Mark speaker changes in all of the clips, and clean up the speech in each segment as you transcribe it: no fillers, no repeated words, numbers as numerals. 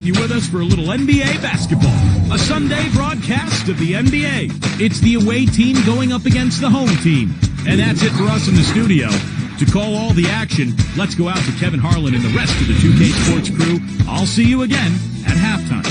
Speaker 1: You with us for a little NBA basketball, a Sunday broadcast of the NBA. It's the away team going up against the home team. And that's it for us in the studio. To call all the action, let's go out to Kevin Harlan and the rest of the 2K Sports crew. I'll see you again at halftime.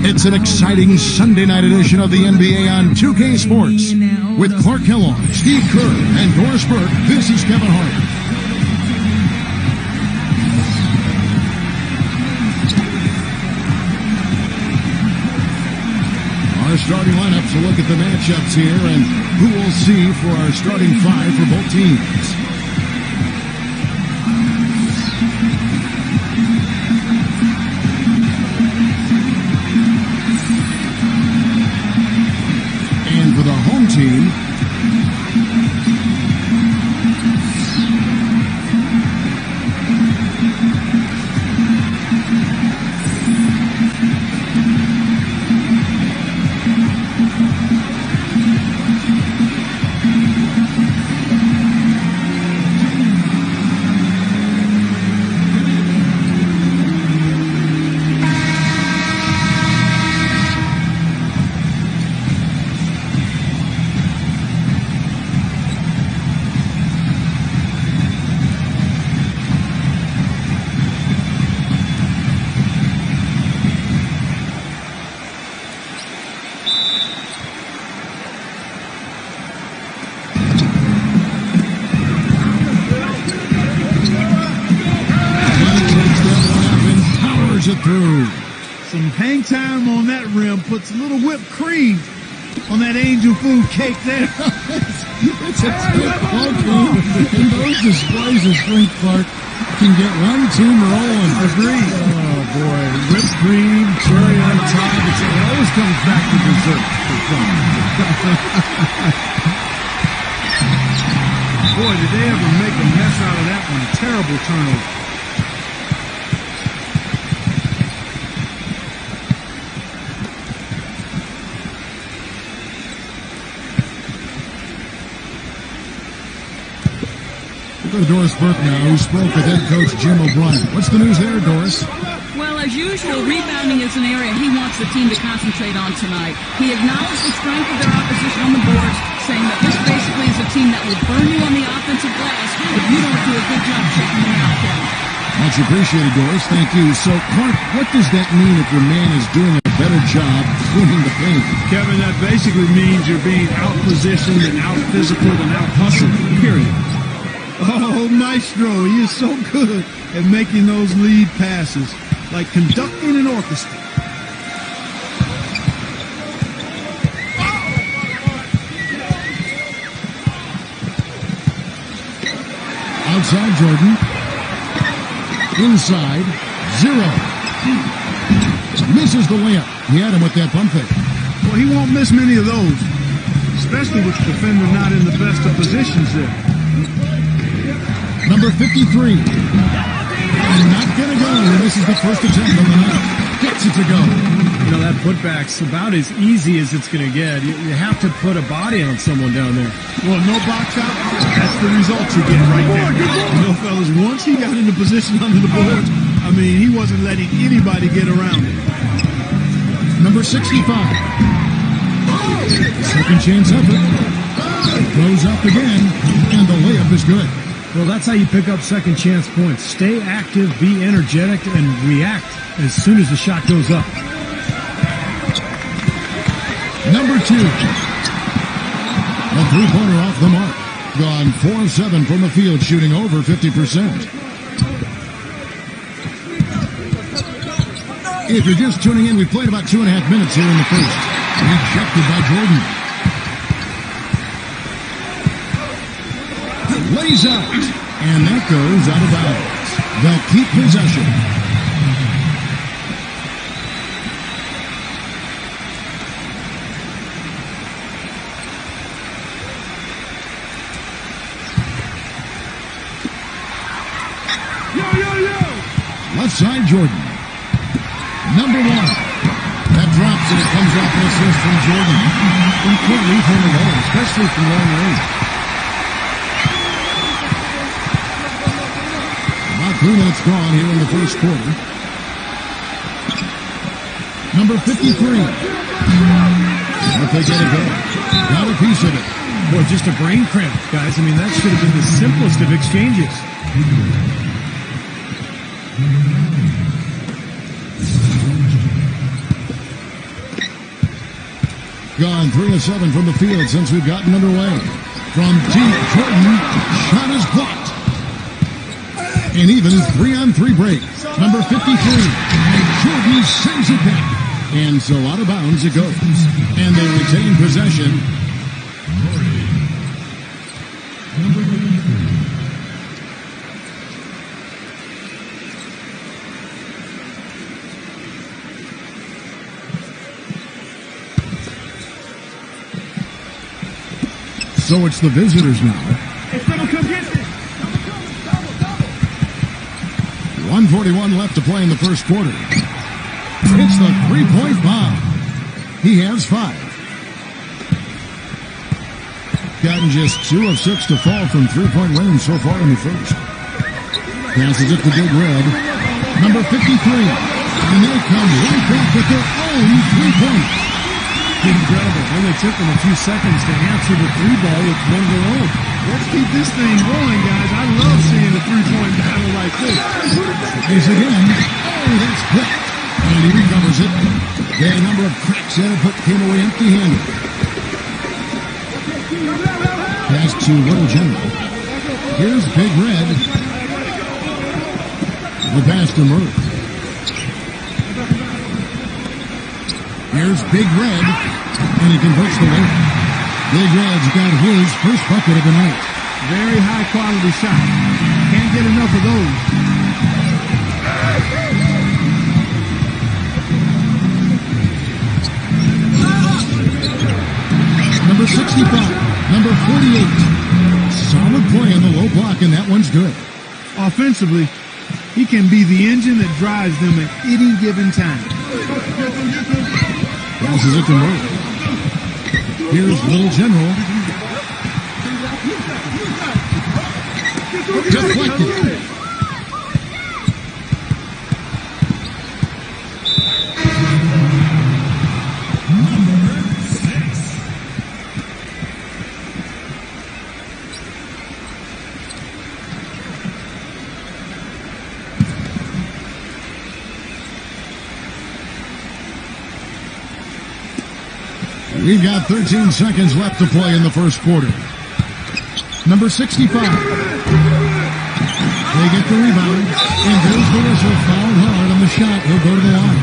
Speaker 2: It's an exciting Sunday night edition of the NBA on 2K Sports. With Clark Kellogg, Steve Kerr, and Doris Burke, this is Kevin Harlan. Our starting lineups will look at the matchups here and who we'll see for our starting five for both teams. For the home team, it through.
Speaker 3: Some hang time on that rim puts a little whipped cream on that angel food cake there.
Speaker 2: It's a tough ball game, and those displays of strength, Clark, can get one team rolling.
Speaker 3: Agreed.
Speaker 2: Oh, boy. Whipped cream, cherry on top. It always comes back to dessert.
Speaker 3: Boy, did they ever make a mess out of that one. Terrible turnover.
Speaker 2: Go to Doris Burke now, who spoke with head coach Jim O'Brien. What's the news there, Doris?
Speaker 4: Well, as usual, rebounding is an area he wants the team to concentrate on tonight. He acknowledged the strength of their opposition on the boards, saying that this basically is a team that will burn you on the offensive glass if you don't do a good job checking them out, Kevin.
Speaker 2: Much appreciated, Doris. Thank you. So, Clark, what does that mean if your man is doing a better job cleaning the paint?
Speaker 3: Kevin, that basically means you're being out-positioned and out-physical and out-hustled, period. Oh, Maestro, he is so good at making those lead passes, like conducting an orchestra.
Speaker 2: Outside Jordan. Inside. 0. Misses the layup. He had him with that pump fake.
Speaker 3: Well, he won't miss many of those, especially with the defender not in the best of positions there.
Speaker 2: Number 53. Not going to go. This is the first attempt on the night. Gets it to go.
Speaker 5: You know, that putback's about as easy as it's going to get. You have to put a body on someone down there.
Speaker 3: Well, no box out. That's the result you get right there. You know, fellas, once he got into position under the boards, I mean, he wasn't letting anybody get around it.
Speaker 2: Number 65. Second chance effort. Goes up again, and the layup is good.
Speaker 5: Well, that's how you pick up second chance points. Stay active, be energetic, and react as soon as the shot goes up.
Speaker 2: Number 2. A three-pointer off the mark. Gone 4 of 7 from the field, shooting over 50%. If you're just tuning in, we played about 2.5 minutes here in the first. Rejected by Jordan. Lays out. And that goes out of bounds. They'll keep possession. side, Jordan. Number 1. That drops and it comes off an assist from Jordan.
Speaker 5: You can't leave him alone, especially from long range.
Speaker 2: About 3 minutes gone here in the first quarter. Number 53. If they get it go, got a piece of it.
Speaker 5: Boy, just a brain cramp, guys. I mean, that should have been the simplest of exchanges.
Speaker 2: Gone 3 of 7 from the field since we've gotten underway. From deep, Jordan, shot is blocked. An even 3-on-3 break. Number 53, and Jordan sends it back. And so out of bounds it goes. And they retain possession. So it's the visitors now. 1:41 left to play in the first quarter. It's the three-point bomb. He has 5. Gotten just 2 of 6 to fall from three-point range so far in the first. Passes it to Big Red. Number 53. And they come right back with their own three-point.
Speaker 5: Incredible. Only took them a few seconds to answer the 3-ball with 1 to go.
Speaker 3: Let's keep this thing going, guys. I love seeing a three-point battle like this.
Speaker 2: Here's again. Oh, that's blocked. And he recovers it. The number of cracks in it came away empty-handed. Pass to Little General. Here's Big Red. The pass to Murray. Here's Big Red. And he converts the win. Big Red's got his first bucket of the night.
Speaker 3: Very high-quality shot. Can't get enough of those.
Speaker 2: Number 65, number 48. Solid play on the low block, and that one's good.
Speaker 3: Offensively, he can be the engine that drives them at any given time.
Speaker 2: Passes it to Murray. Here's Little General. Deflected. We've got 13 seconds left to play in the first quarter. Number 65. They get the rebound, and there's the whistle. Fouled hard on the shot. He'll go to the line.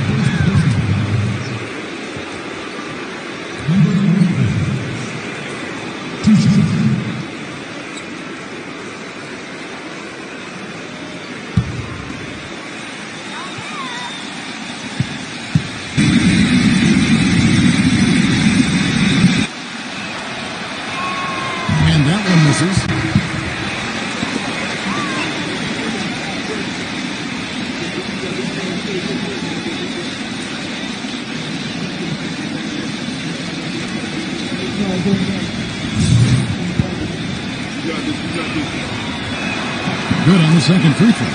Speaker 2: And that one misses. Good on the second free throw.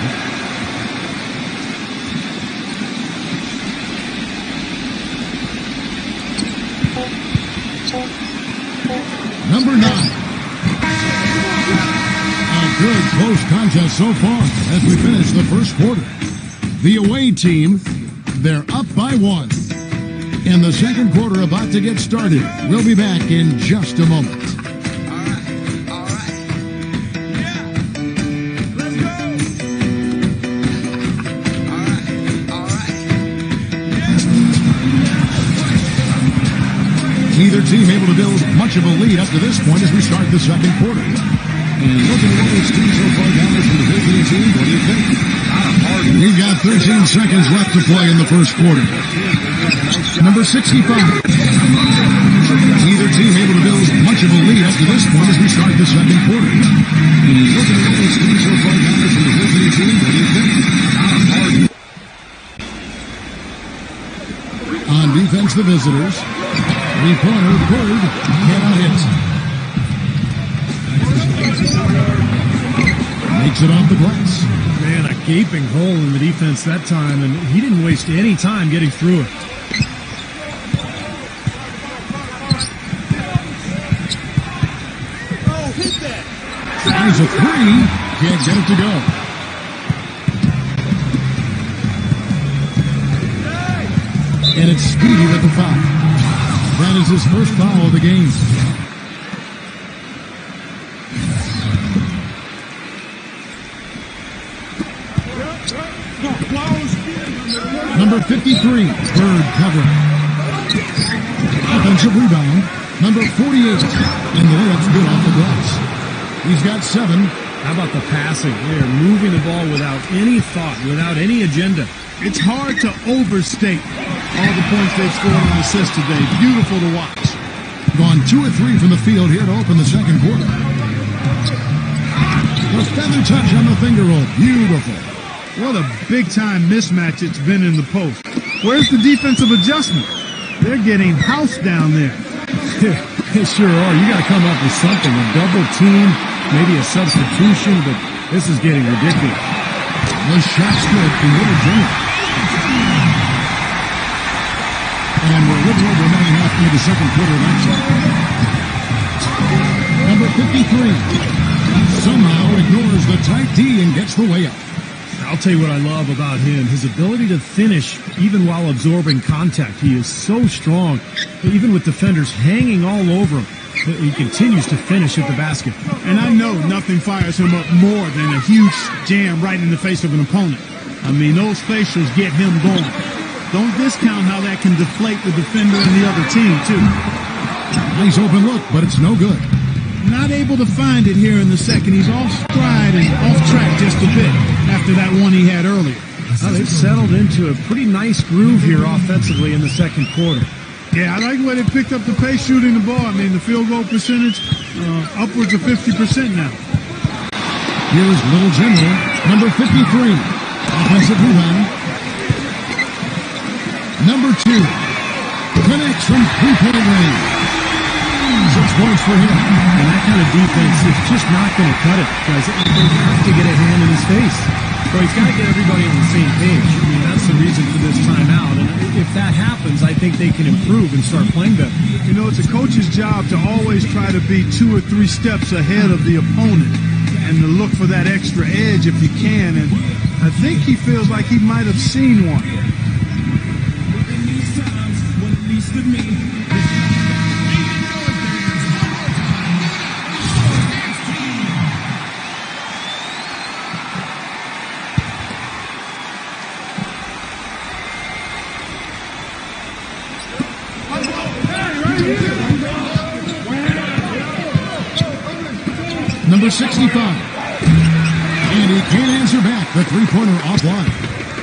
Speaker 2: Number 9. A good close contest so far as we finish the first quarter. The away team, they're up by 1. And the second quarter about to get started. We'll be back in just a moment. Neither team able to build much of a lead up to this point as we start the second quarter. And looking at this team so far down from the visiting team, what do you think? We've got 13 seconds left to play in the first quarter. Number 65. Neither team able to build much of a lead up to this point as we start the second quarter. And looking at this team so far down from the visiting team, what do you think? defense, the visitors. Three-pointer, Bird, cannot hit. Makes it off the glass.
Speaker 5: Man, a gaping hole in the defense that time, and he didn't waste any time getting through it.
Speaker 2: Tries a three. Can't get it to go. And it's Speedy with the foul. That is his first foul of the game. Number 53, Bird covering. Offensive rebound, number 48. And the layup's good off the glass. He's got 7.
Speaker 5: How about the passing? They are moving the ball without any thought, without any agenda.
Speaker 3: It's hard to overstate all the points they've scored on assists today. Beautiful to watch.
Speaker 2: Gone 2 of 3 from the field here to open the second quarter. The feather touch on the finger roll. Beautiful.
Speaker 3: What a big-time mismatch it's been in the post. Where's the defensive adjustment? They're getting housed down there.
Speaker 5: They sure are. You got to come up with something. A double team, maybe a substitution, but this is getting ridiculous.
Speaker 2: The shot's good from Little Jimmy. And we're a little over 9.5 into the second quarter of action. Number 53 somehow ignores the tight D and gets the layup.
Speaker 5: I'll tell you what I love about him, his ability to finish even while absorbing contact. He is so strong, even with defenders hanging all over him. He continues to finish at the basket.
Speaker 3: And I know nothing fires him up more than a huge jam right in the face of an opponent. I mean, those facials get him going. Don't discount how that can deflate the defender and the other team, too.
Speaker 2: Nice open look, but it's no good.
Speaker 3: Not able to find it here in the second. He's off stride and off track just a bit after that one he had earlier.
Speaker 5: Well, they've settled into a pretty nice groove here offensively in the second quarter.
Speaker 3: Yeah, I like the way they picked up the pace shooting the ball. I mean, the field goal percentage, upwards of 50% now.
Speaker 2: Here's Little General, number 53. Offensive rebound. Number 2. Connects from three-point range. 6 points for him.
Speaker 5: And that kind of defense is just not going to cut it, guys. They have to get a hand in his face. So he's got to get everybody on the same page. I mean, that's the reason for this timeout. And if that happens, I think they can improve and start playing better.
Speaker 3: You know, it's a coach's job to always try to be 2 or 3 steps ahead of the opponent and to look for that extra edge if you can. And I think he feels like he might have seen one.
Speaker 2: Number 65. And he can't answer back. The three-pointer offline.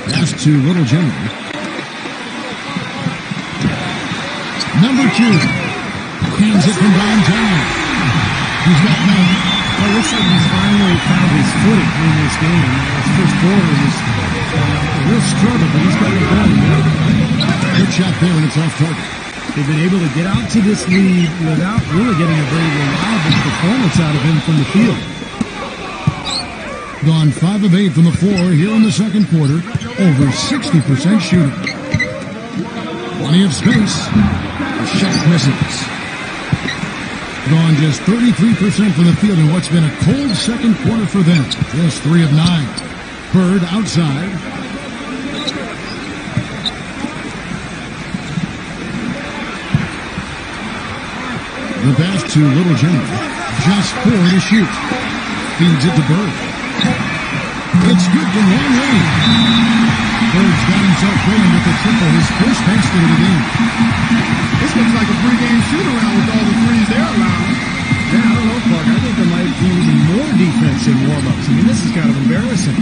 Speaker 2: Pass to Little Jimmy. Number 2. Hands it from downtown. He's got 9.
Speaker 5: Well, it looks like he's finally found his footing in this game. His first quarter was a real struggle, but he's got it going.
Speaker 2: Good shot there, and it's off target.
Speaker 5: They've been able to get out to this lead without really getting a very reliable performance out of him from the field.
Speaker 2: Gone 5 of 8 from the floor here in the second quarter. Over 60% shooting. Plenty of space. The shot misses. Gone just 33% from the field in what's been a cold second quarter for them. Just 3 of 9. Bird outside. The pass to Little Jimmy. Just 4 to shoot. Feeds it to Bird. It's good from long range. Bird's got himself going with the triple, his first basket of the game.
Speaker 3: This looks like a pregame shoot-around with all the threes they're allowing.
Speaker 5: Yeah, I don't know, Clark. I think there might be even more defense in warm-ups. I mean, this is kind of embarrassing.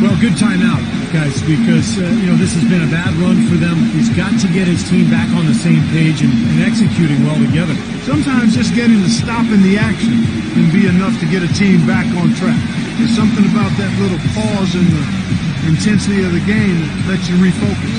Speaker 5: Well, good timeout, guys, because, this has been a bad run for them. He's got to get his team back on the same page and executing well together.
Speaker 3: Sometimes just getting to stop in the action can be enough to get a team back on track. There's something about that little pause in the intensity of the game that lets you refocus.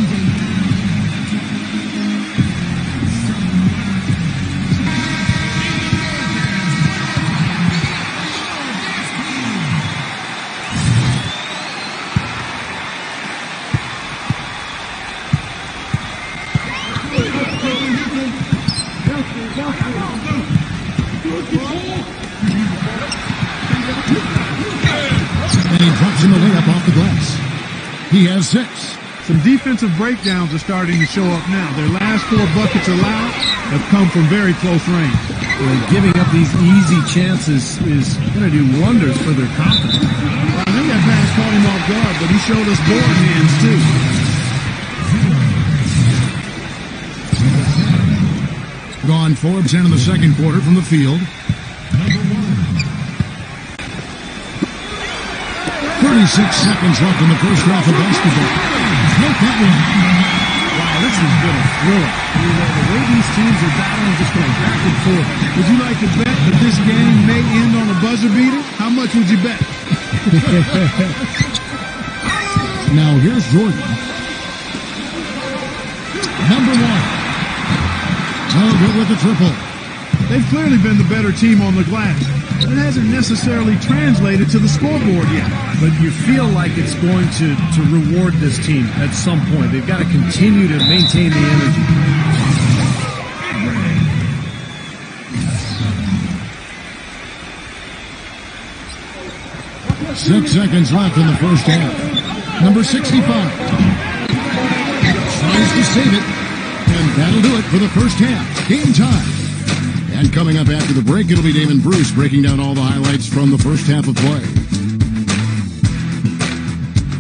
Speaker 2: gives him a layup off the glass. He has 6.
Speaker 3: Some defensive breakdowns are starting to show up now. Their last 4 buckets allowed have come from very close range.
Speaker 5: Giving up these easy chances is going to do wonders for their confidence.
Speaker 3: I think that pass caught him off guard, but he showed us board hands too.
Speaker 2: Gone Forbes in the second quarter from the field. 36 seconds left in the first half of basketball. Make that one.
Speaker 5: Wow, this has been a thriller. The way these teams are battling, just going back and forth.
Speaker 3: Would you like to bet that this game may end on a buzzer beater? How much would you bet?
Speaker 2: Now here's Jordan. Number 1. Oh, good with the triple.
Speaker 3: They've clearly been the better team on the glass. It hasn't necessarily translated to the scoreboard yet.
Speaker 5: But you feel like it's going to reward this team at some point. They've got to continue to maintain the energy.
Speaker 2: 6 seconds left in the first half. Number 65 tries to save it, and that'll do it for the first half. Game time. And coming up after the break, it'll be Damon Bruce breaking down all the highlights from the first half of play.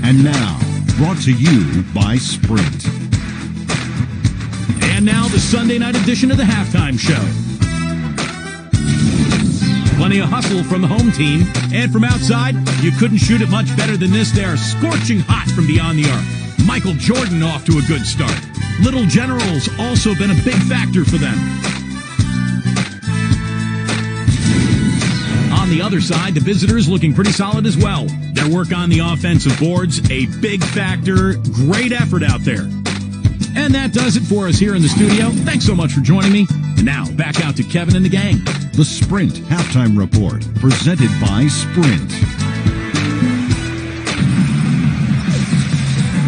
Speaker 1: And now, brought to you by Sprint. And now the Sunday night edition of the halftime show. Plenty of hustle from the home team, and from outside, you couldn't shoot it much better than this. They are scorching hot from beyond the arc. Michael Jordan off to a good start. Little General's also been a big factor for them. On the other side, the visitors looking pretty solid as well. Their work on the offensive boards, a big factor. Great effort out there. And that does it for us here in the studio. Thanks so much for joining me. And now, back out to Kevin and the gang.
Speaker 6: The Sprint Halftime Report, presented by Sprint.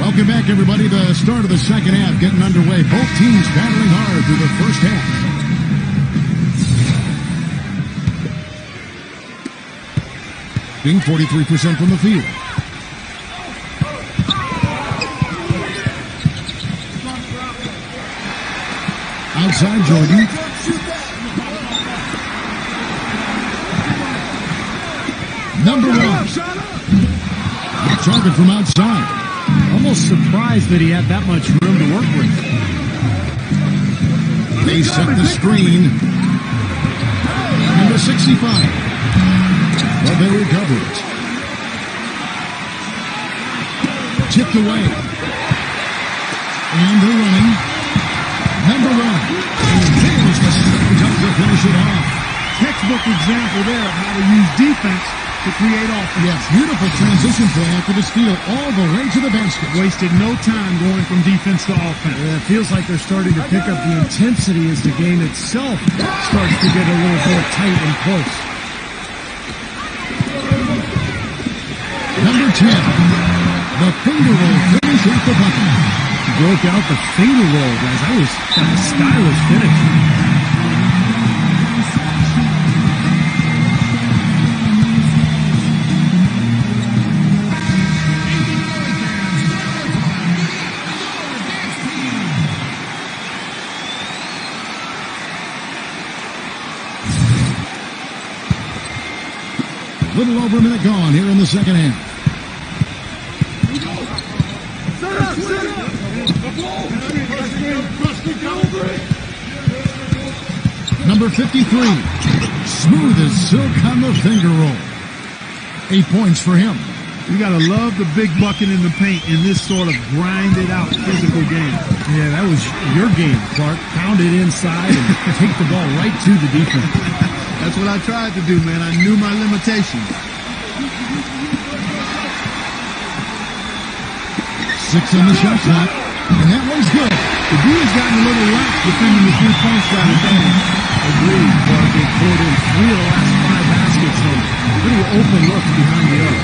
Speaker 2: Welcome back, everybody. The start of the second half getting underway. Both teams battling hard through the first half. Being 43% from the field. Outside Jordan. Number 1. Target from outside.
Speaker 5: Almost surprised that he had that much room to work with.
Speaker 2: They set the screen. Number 65. But they recover it. Tipped away. And they're running. Number 1. And there's the second time to finish it off.
Speaker 3: Textbook example there of how to use defense to create offense.
Speaker 2: Yes, beautiful transition play after the steal all the way to the basket.
Speaker 3: Wasted no time going from defense to offense.
Speaker 5: Yeah, it feels like they're starting to pick up the intensity as the game itself starts to get a little more tight and close.
Speaker 2: Number 10. The finger roll finish at the bucket.
Speaker 5: Broke out the finger roll, guys. That was a stylish finish.
Speaker 2: A little over a minute gone here in the second half. Number 53, smooth as silk on the finger roll. 8 points for him.
Speaker 3: You gotta love the big bucket in the paint in this sort of grinded out physical game.
Speaker 5: Yeah, that was your game, Clark. Pound it inside and take the ball right to the defense.
Speaker 3: That's what I tried to do, man. I knew my limitations.
Speaker 2: 6 on the shot clock, and that one's good.
Speaker 3: The D has gotten a little lax defending the 3-point shot advantage.
Speaker 5: Agreed, Clark. They poured in 3 of the last 5 baskets on pretty open looks behind the arc.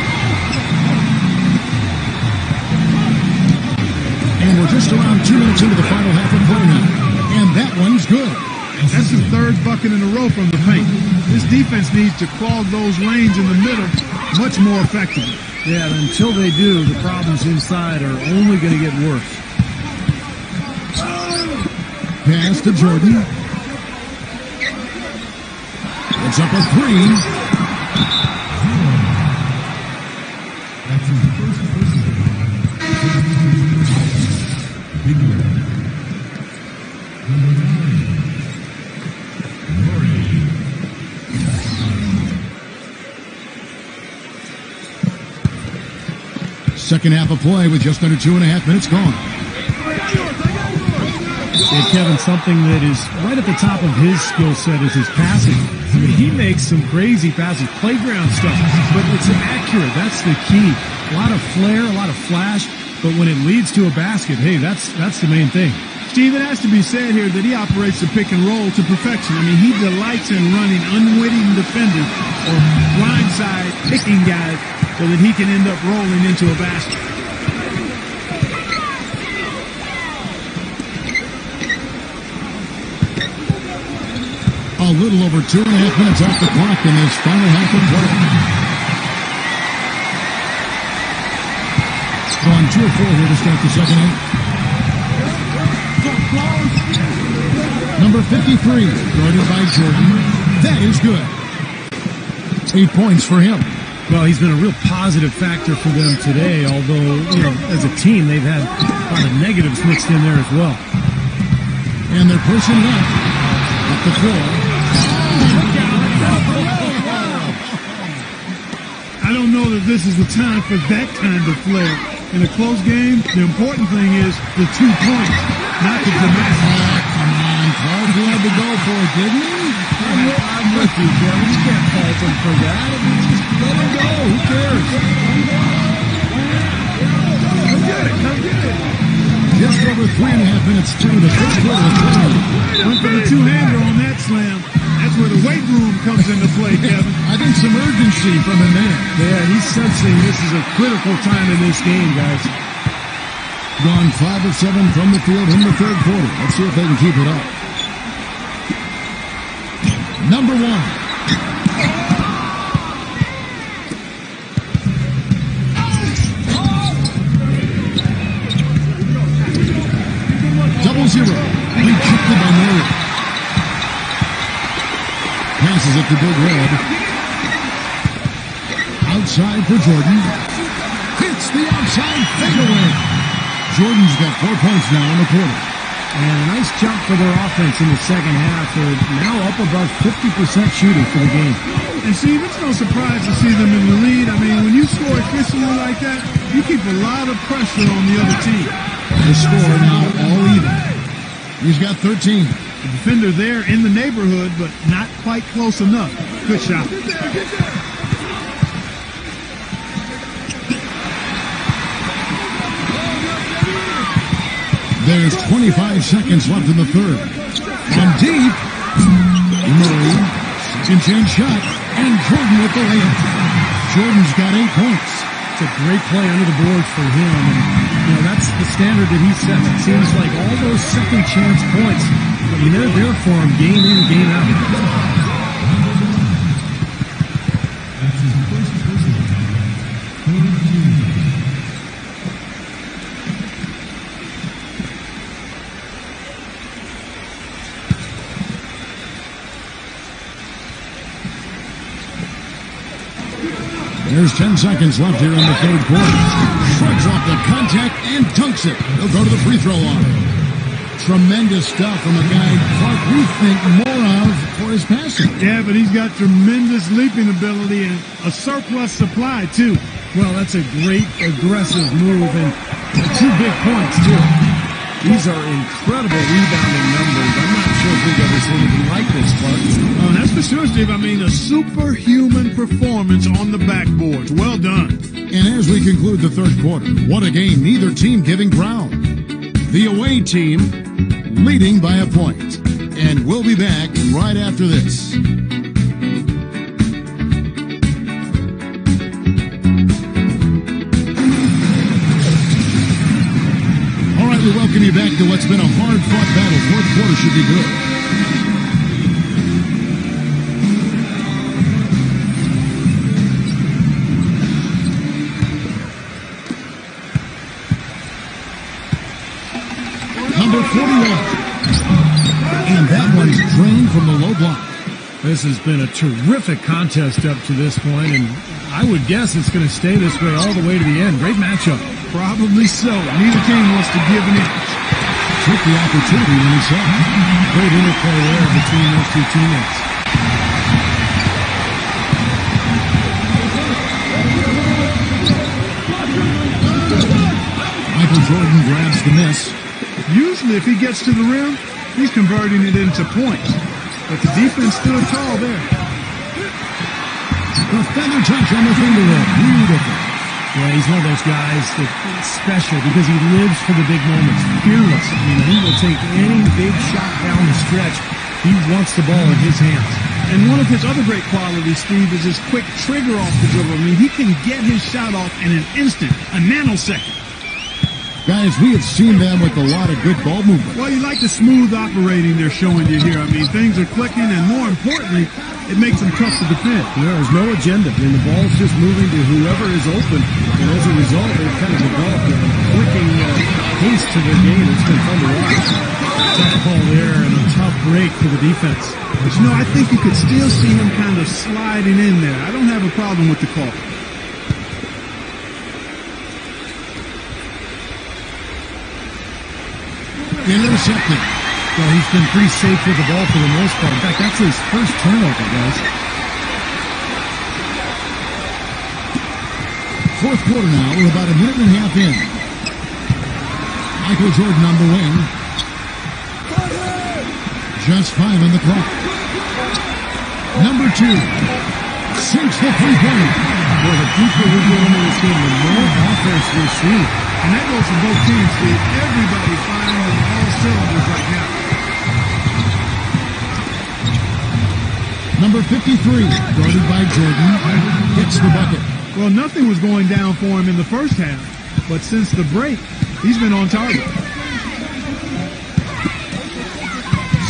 Speaker 2: And we're just around 2 minutes into the final half of play now. And that one's good.
Speaker 3: That's his 3rd bucket in a row from the paint. This defense needs to clog those lanes in the middle much more effectively.
Speaker 5: Yeah, and until they do, the problems inside are only going to get worse.
Speaker 2: Pass to Jordan. It's up a three.
Speaker 7: That's his first personal. Big win. Number 9. Murray.
Speaker 2: Second half of play with just under 2.5 minutes gone.
Speaker 5: Yeah, Kevin, something that is right at the top of his skill set is his passing. I mean, he makes some crazy passes, playground stuff, but it's accurate. That's the key. A lot of flair, a lot of flash, but when it leads to a basket, hey, that's the main thing.
Speaker 3: Steve, it has to be said here that he operates the pick and roll to perfection. I mean, he delights in running unwitting defenders or blindside picking guys so that he can end up rolling into a basket.
Speaker 2: A little over 2.5 minutes off the clock in this final half of play. It's gone 2 of 4 here to start the second half. Number 53, guarded by Jordan. That is good. 8 points for him.
Speaker 5: Well, he's been a real positive factor for them today, although, as a team, they've had a lot of negatives mixed in there as well.
Speaker 2: And they're pushing it up the floor.
Speaker 3: I don't know that this is the time for that kind of flair. In a close game, the important thing is the 2 points, not the dramatic.
Speaker 2: Come on, Clark, he had to go for it, didn't he?
Speaker 5: I'm with you, Kevin. You can't fault him for that. I mean, just let him go. Who cares?
Speaker 3: Come get it.
Speaker 2: Just over 3.5 minutes through the first quarter.
Speaker 3: Went for the two-hander on that slam. That's where the weight room comes into play, Kevin.
Speaker 2: I think some urgency from him there.
Speaker 5: Yeah, he's sensing this is a critical time in this game, guys.
Speaker 2: Gone 5 of 7 from the field in the third quarter. Let's see if they can keep it up. Number 1. Double zero. Rejected by Murray. Passes it to Big Red. Outside for Jordan. Hits the outside fadeaway. Jordan's got 4 points now in the quarter.
Speaker 5: And a nice jump for their offense in the second half. They're now up above 50% shooting for the game.
Speaker 3: And Steve, it's no surprise to see them in the lead. I mean, when you score efficiently like that, you keep a lot of pressure on the other team.
Speaker 2: The score now all even. He's got 13.
Speaker 3: The defender there in the neighborhood, but not quite close enough. Good shot.
Speaker 2: There's 25 seconds left in the third. From deep, Murray, second chance shot, and Jordan with the layup. Jordan's got 8 points.
Speaker 5: It's a great play under the boards for him. And, that's the standard that he sets. It seems like all those second chance points, I mean, they're there for him game in, game out.
Speaker 7: That's his first personal. 42.
Speaker 2: There's 10 seconds left here in the third quarter. Shrugs off the contact and dunks it. He'll go to the free throw line. Tremendous stuff from a guy Clark we think more of for his passing.
Speaker 3: Yeah, but he's got tremendous leaping ability and a surplus supply, too.
Speaker 5: Well, that's a great aggressive move and 2 big points, too. These are incredible rebounding numbers. I'm not sure if we've ever seen anything like this, Clark.
Speaker 3: Oh, that's for sure, Steve. I mean, a superhuman performance on the backboards. Well done.
Speaker 2: And as we conclude the third quarter, what a game, neither team giving ground. The away team leading by a point. And we'll be back right after this. All right, we welcome you back to what's been a hard-fought battle. Fourth quarter should be good. 41. And that one's drained from the low block.
Speaker 5: This has been a terrific contest up to this point, and I would guess it's going to stay this way all the way to the end. Great matchup.
Speaker 3: Probably so. Neither team wants to give an inch.
Speaker 2: Took the opportunity when he saw it.
Speaker 5: Great interplay there between those two teammates.
Speaker 2: Michael Jordan grabs the miss.
Speaker 3: Usually if he gets to the rim, he's converting it into points. But the defense stood tall there.
Speaker 2: The feather touch on the finger roll. Beautiful.
Speaker 5: Yeah, he's one of those guys that's special because he lives for the big moments. Fearless. I mean, he will take any big shot down the stretch. He wants the ball in his hands.
Speaker 3: And one of his other great qualities, Steve, is his quick trigger off the dribble. I mean, he can get his shot off in an instant, a nanosecond.
Speaker 2: Guys, we have seen them with a lot of good ball movement.
Speaker 3: Well, you like the smooth operating they're showing you here. I mean, things are clicking, and more importantly, it makes them tough to defend.
Speaker 5: There's no agenda. I mean, the ball's just moving to whoever is open, and as a result, they've kind of developed a clicking pace to their game. It's been fun to watch. Tough call there and a tough break for the defense.
Speaker 3: But, you know, I think you could still see him kind of sliding in there. I don't have a problem with the call.
Speaker 2: Intercepted.
Speaker 5: Well, he's been pretty safe with the ball for the most part. In fact, that's his first turnover, guys.
Speaker 2: Fourth quarter now. We're about a minute and a half in. Michael Jordan on the wing. Just 5 on the clock. Number 2. Sinks the three-pointer.
Speaker 5: Boy, the deeper we get into this game, the more offense we see.
Speaker 3: And that goes for both teams, Steve. Everybody firing on all cylinders right now.
Speaker 2: Number 53, guarded by Jordan, hits the bucket.
Speaker 3: Well, nothing was going down for him in the first half, but since the break, he's been on target.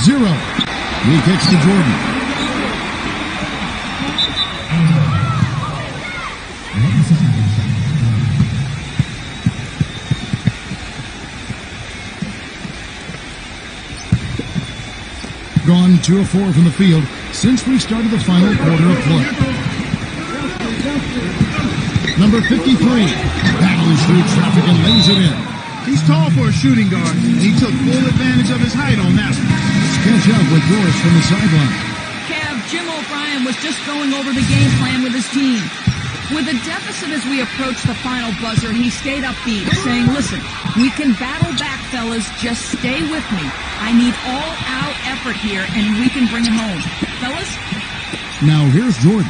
Speaker 2: 0. He kicks to Jordan. Gone 2 of 4 from the field since we started the final quarter of play. Number 53 battles through traffic and lays it in.
Speaker 3: He's tall for a shooting guard, and he took full advantage of his height on that one.
Speaker 2: Let's catch up with Doris from the sideline.
Speaker 4: Kev, Jim O'Brien was just going over the game plan with his team. With a deficit as we approach the final buzzer, he stayed upbeat, saying, listen, we can battle back, fellas. Just stay with me. I need all-out effort here, and we can bring it home. Fellas?
Speaker 2: Now here's Jordan.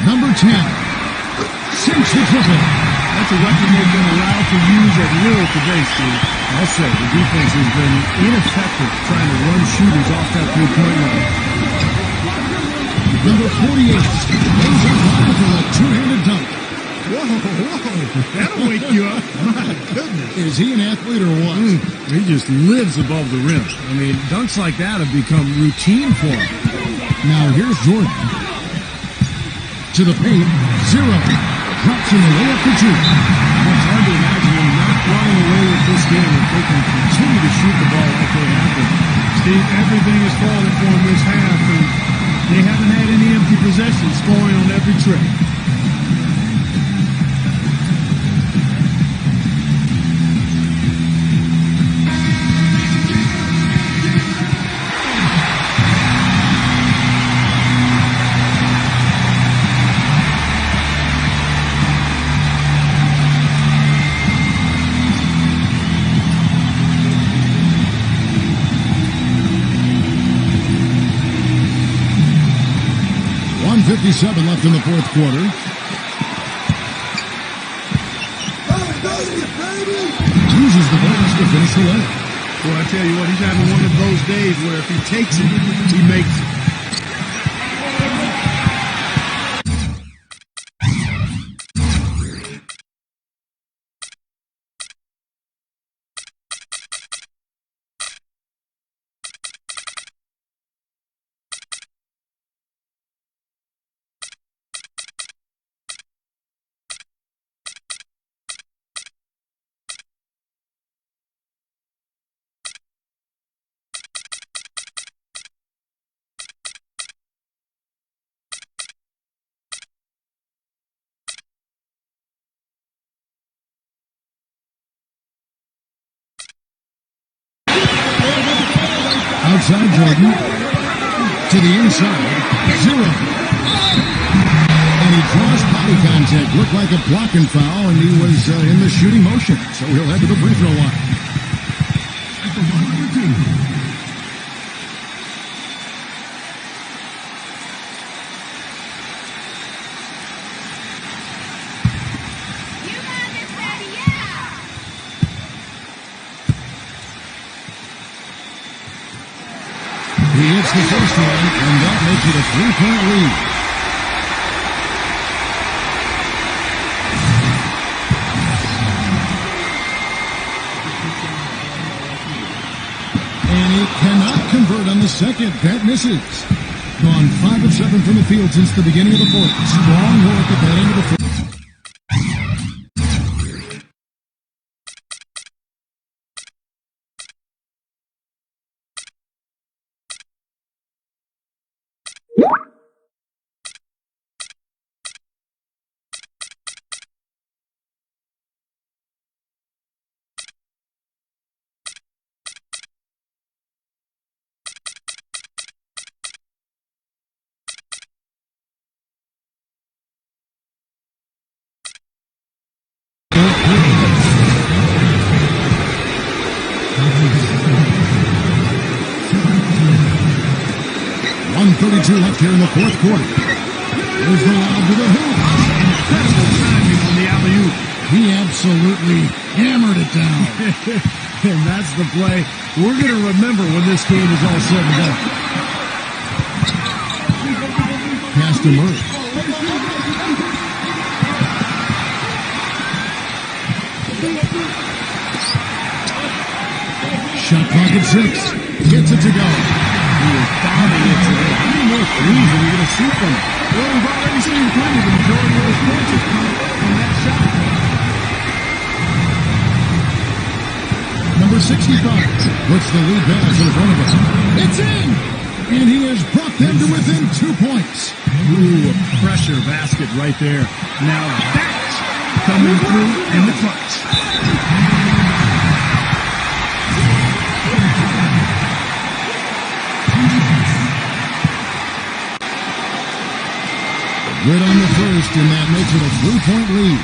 Speaker 2: Number 10. Sinks the triple.
Speaker 3: That's a weapon they've been allowed to use at will today, Steve.
Speaker 5: I'll say the defense has been ineffective trying to run shooters off that three-point line.
Speaker 2: Number 48 goes up high for a two-handed dunk.
Speaker 3: Whoa, that'll wake you up. My goodness.
Speaker 2: Is he an athlete or what?
Speaker 5: He just lives above the rim. I mean, dunks like that have become routine for him.
Speaker 2: Now here's Jordan. To the paint, 0. Drops in the layup for 2.
Speaker 5: It's hard to imagine them not running away with this game if they can continue to shoot the ball like they have been.
Speaker 3: Steve, everything is falling for him this half, and they haven't had any empty possessions, scoring on every trip.
Speaker 2: .57 left in the fourth quarter. Uses the bonus to finish the layup.
Speaker 3: Well, I tell you what, he's having one of those days where if he takes it, he makes it.
Speaker 2: Outside Jordan. To the inside. 0. And he draws body contact. Looked like a blocking foul, and he was in the shooting motion. So he'll head to the free throw line.
Speaker 7: At the line for two.
Speaker 2: He hits the first one, and that makes it a 3-point lead. And he cannot convert on the second. That misses. Gone 5 of 7 from the field since the beginning of the fourth. Strong work at that end of the fourth. Left here in the fourth quarter. There's the lob to the hoop.
Speaker 3: Incredible timing on the alley-oop.
Speaker 2: He absolutely hammered it down.
Speaker 5: And that's the play we're going to remember when this game is all said and done.
Speaker 2: Pass to Murray. Shot clock at 6. Gets it to go.
Speaker 5: He is dominant today. How many more threes are we going to see from him?
Speaker 3: Well, we've already seen plenty. The majority of those points have come from that shot.
Speaker 2: Number 65 puts the lead pass in front of him. It's in! And he has brought them to within 2 points.
Speaker 5: Ooh, a pressure basket right there.
Speaker 3: Now that's coming through in the clutch.
Speaker 2: Good on the first, and that makes it a 3-point lead.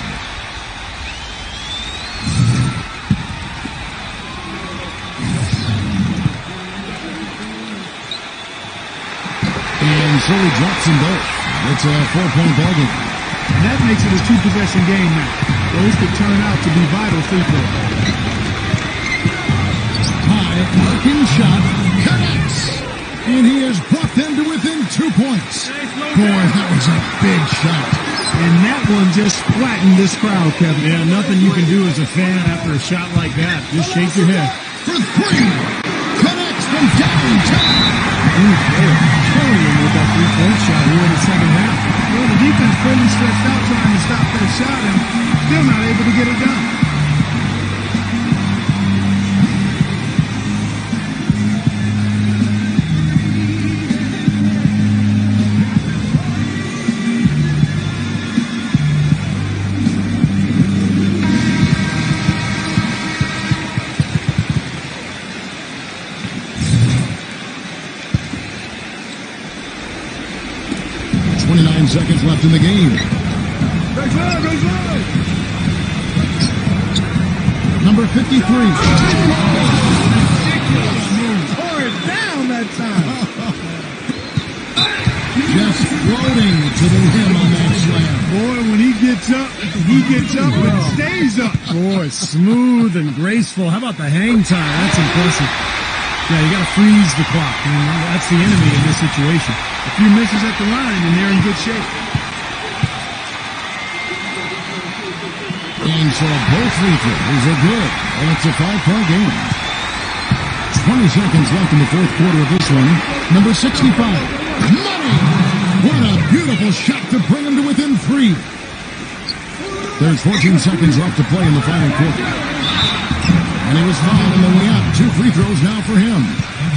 Speaker 2: And so he drops them both. It's a 4-point ballgame.
Speaker 3: And that makes it a 2-possession game now. Those could turn out to be vital free throws.
Speaker 2: High, arcing shot, connects. And he has brought them to within 2 points. Boy, that was a big shot.
Speaker 3: And that one just flattened this crowd, Kevin.
Speaker 5: Yeah, nothing you can do as a fan after a shot like that. Just shake your head.
Speaker 2: For 3. Connects from downtown.
Speaker 5: They are killing him with that 3-point shot here in the second half.
Speaker 3: Well, the defense fully stretched out trying to stop that shot and still not able to get it done.
Speaker 2: Seconds left in the game. Number 53.
Speaker 3: Tore it down that time.
Speaker 2: Just floating to the rim on that slam.
Speaker 3: Boy, when he gets up and stays up.
Speaker 5: Boy, smooth and graceful. How about the hang time? That's impressive. Yeah, you got to freeze the clock. I mean, that's the enemy in this situation.
Speaker 3: A few misses at the line, and they're in good shape.
Speaker 2: And so both free throws are good. And it's a 5-point game. 20 seconds left in the fourth quarter of this one. Number 65. Money! What a beautiful shot to bring him to within 3. There's 14 seconds left to play in the final quarter. And he was fouled on the way out. 2 free throws now for him.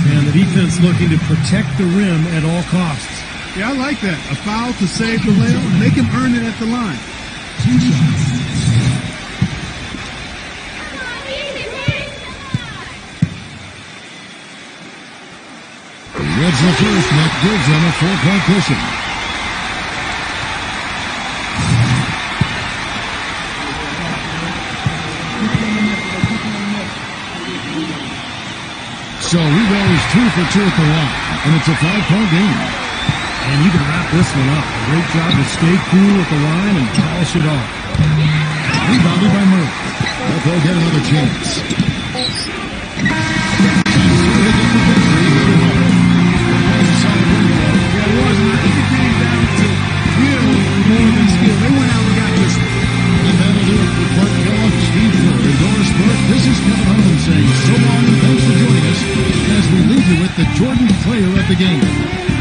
Speaker 5: And the defense looking to protect the rim at all costs.
Speaker 3: Yeah, I like that. A foul to save the layup. Make him earn it at the line.
Speaker 7: 2 shots.
Speaker 2: scores the first, and that gives them a 4-point cushion. So he goes 2 for 2 at the line, and it's a 5-point game.
Speaker 5: And you can wrap this one up. Great job to stay cool at the line and polish it off.
Speaker 2: Rebounded by Murray. But they'll get another chance. And so they get the victory here at home. That was a solid win, though.
Speaker 3: Yeah, it was. And I think it came down to will more than skill. They went out and got this.
Speaker 2: And that'll do it for Clark Kellogg, Steve Kerr, and Doris Burke. This is Kevin Harlan saying so long and thanks for joining us as we leave you with the Jordan player of the game.